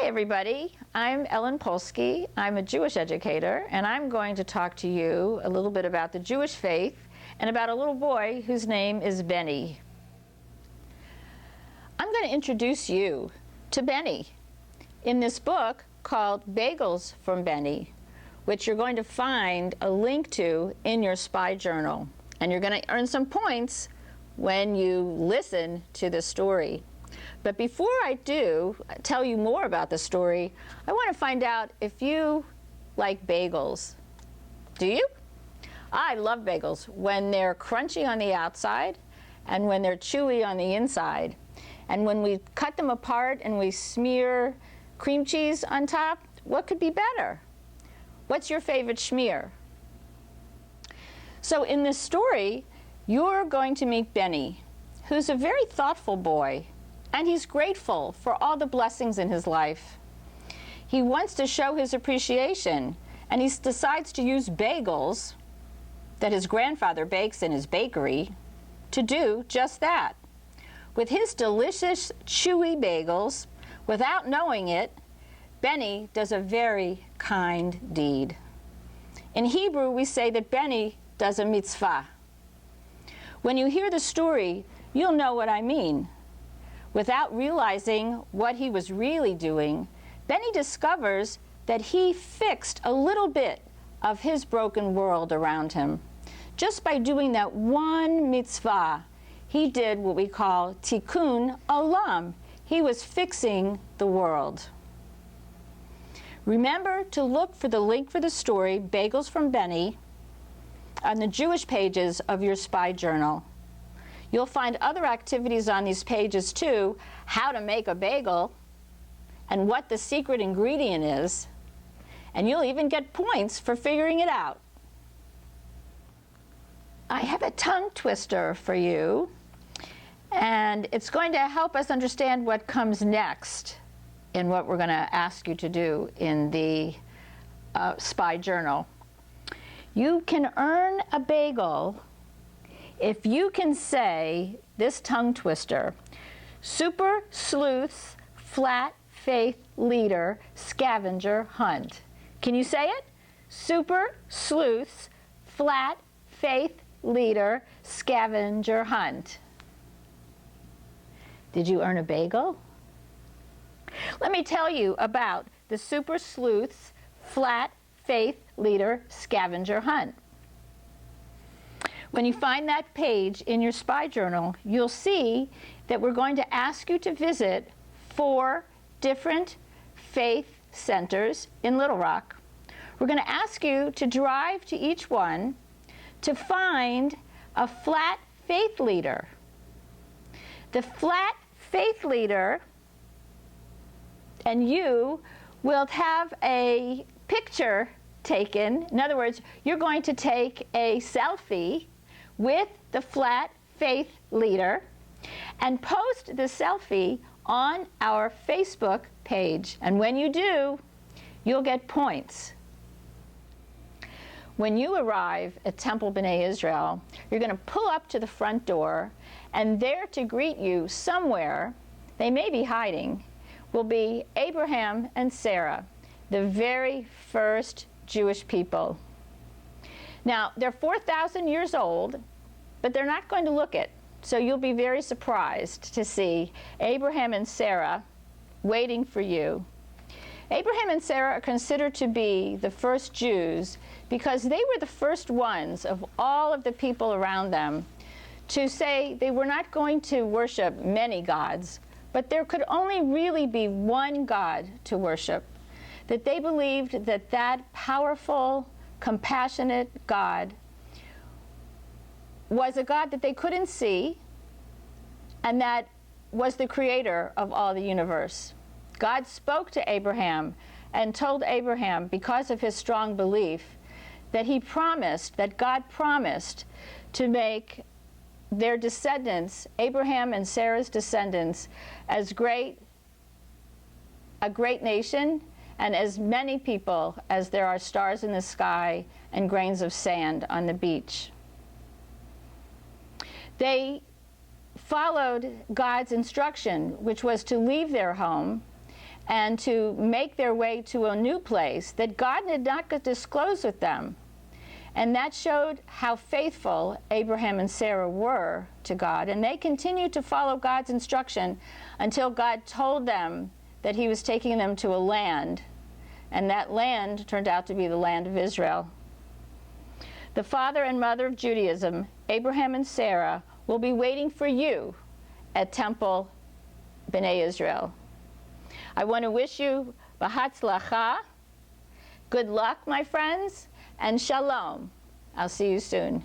Hi everybody, I'm Ellyn Polsky. I'm a Jewish educator, and I'm going to talk to you a little bit about the Jewish faith and about a little boy whose name is Benny. I'm going to introduce you to Benny in this book called Bagels from Benny, which you're going to find a link to in your spy journal. And you're going to earn some points when you listen to the story. But before I do tell you more about the story, I want to find out if you like bagels. Do you? I love bagels when they're crunchy on the outside and when they're chewy on the inside. And when we cut them apart and we smear cream cheese on top, what could be better? What's your favorite schmear? So in this story, you're going to meet Benny, who's a very thoughtful boy. And he's grateful for all the blessings in his life. He wants to show his appreciation, and he decides to use bagels that his grandfather bakes in his bakery to do just that. With his delicious, chewy bagels, without knowing it, Benny does a very kind deed. In Hebrew, we say that Benny does a mitzvah. When you hear the story, you'll know what I mean. Without realizing what he was really doing, Benny discovers that he fixed a little bit of his broken world around him. Just by doing that one mitzvah, he did what we call Tikkun Olam. He was fixing the world. Remember to look for the link for the story, Bagels from Benny, on the Jewish pages of your spy journal. You'll find other activities on these pages too, how to make a bagel and what the secret ingredient is, and you'll even get points for figuring it out. I have a tongue twister for you, and it's going to help us understand what comes next in what we're going to ask you to do in the spy journal. You can earn a bagel if you can say this tongue twister: Super Sleuth Flat Faith Leader Scavenger Hunt. Can you say it? Super Sleuth Flat Faith Leader Scavenger Hunt. Did you earn a bagel? Let me tell you about the Super Sleuth Flat Faith Leader Scavenger Hunt. When you find that page in your spy journal, you'll see that we're going to ask you to visit 4 different faith centers in Little Rock. We're going to ask you to drive to each one to find a flat faith leader. The flat faith leader and you will have a picture taken. In other words, you're going to take a selfie with the flat faith leader and post the selfie on our Facebook page. And when you do, you'll get points. When you arrive at Temple B'nai Israel, you're going to pull up to the front door, and there to greet you somewhere, they may be hiding, will be Abraham and Sarah, the very first Jewish people. Now, they're 4,000 years old, but they're not going to look it. So you'll be very surprised to see Abraham and Sarah waiting for you. Abraham and Sarah are considered to be the first Jews because they were the first ones of all of the people around them to say they were not going to worship many gods, but there could only really be one God to worship. That they believed that that powerful, compassionate God was a God that they couldn't see, and that was the creator of all the universe. God spoke to Abraham and told Abraham, because of his strong belief, that God promised to make their descendants, Abraham and Sarah's descendants, a great nation, and as many people as there are stars in the sky and grains of sand on the beach. They followed God's instruction, which was to leave their home and to make their way to a new place that God did not disclose with them. And that showed how faithful Abraham and Sarah were to God. And they continued to follow God's instruction until God told them that he was taking them to a land. And that land turned out to be the land of Israel. The father and mother of Judaism, Abraham and Sarah, will be waiting for you at Temple B'nai Israel. I want to wish you b'hatzlacha, good luck, my friends, and shalom. I'll see you soon.